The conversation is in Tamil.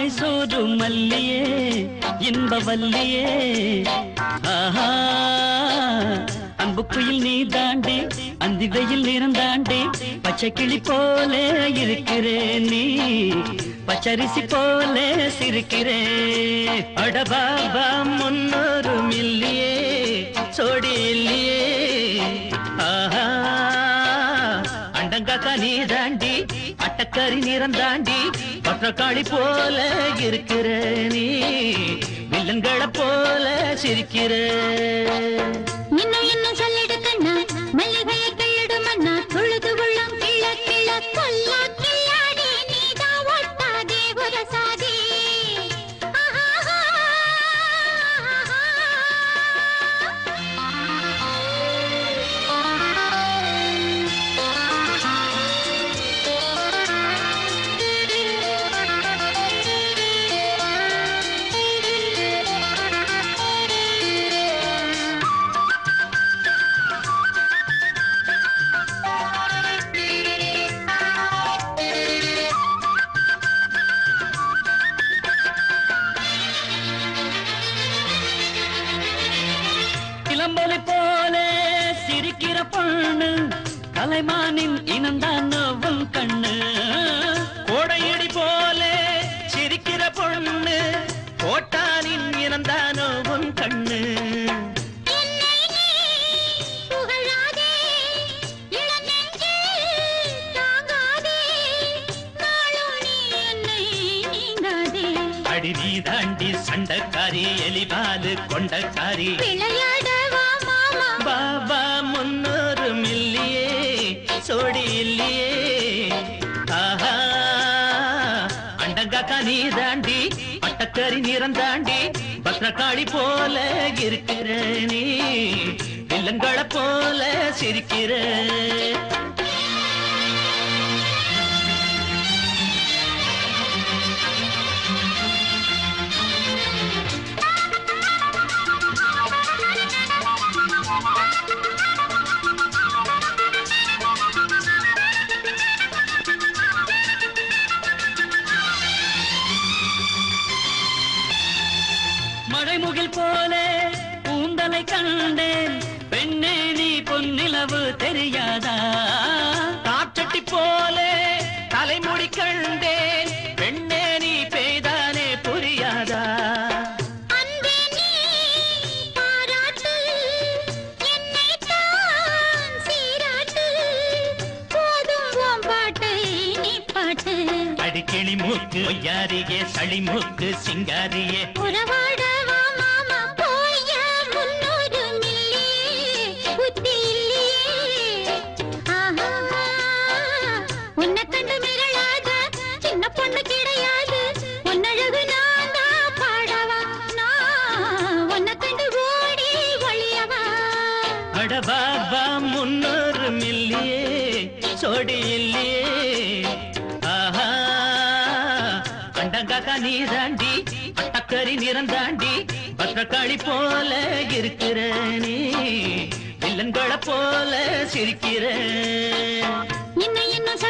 மைசூரு மல்லியே இன்பவல்லியே ஆஹா அன்புக்குயில் நீ தாண்டி அந்தி வெயில் நிறம் தாண்டி பச்சை கிளி போல இருக்கிறே நீ பச்சரிசி போல சிரிக்கிறே அடபாபா 300 மில்லியே சோடி இல்லையே ஆஹா அண்டங்காக்கா நீ தாண்டி அட்டக்கறி நிறம் தாண்டி பற்றக்காளி போல இருக்கிற நீ வில்லன்களை போல சிரிக்கிற இன்னும் இன்னும் சொல்லிடு கண்ணா மல்லிகையை கையிடு மன்னா தொழுது உள்ளம் கிள்ள கிள்ள கொல்லா கில்லாடி நீதா ஒட்டாதே உரசாதி இளம்பொலி போல சிரிக்கிற பொண்ணு கலைமானின் இனந்தானவன் கண்ணு கோடையடி போல சிரிக்கிற பொண்ணு கோட்டானின் இனந்தானவன் கண்ணு அடி நீ தாண்டி சண்டக்காரி எலிபாலு கொண்டக்காரி பாபா 300 மில்லியே சோடி இல்லையே ஆஹா அண்டங்காக்கா நீ தாண்டி பட்டக்கறி நிறம் தாண்டி பத்திரக்காளி போல இருக்கிற நீ வில்லங்களை போல சிரிக்கிற மழைமுகில் போல கூந்தலை கண்டேன் பெண்ணே நீ பொன்னிலவு தெரியாதா காற்றட்டி போல தலைமுடி கண்டேன் பெண்ணே நீ பெய்தானே புரியாதா அடிக்கிளி மூக்கு ஒய்யாரியே சளி மூக்கு சிங்காரியே அடபாபா 300 மில்லியே சோடி இல்லையே ஆஹா அண்டங்காக்கா நீ தாண்டி அட்டக்கறி நிறம் தாண்டி பத்திரக்காளி போல இருக்கிற நீ வில்லன்களை போல சிரிக்கிற இன்னும் இன்னும்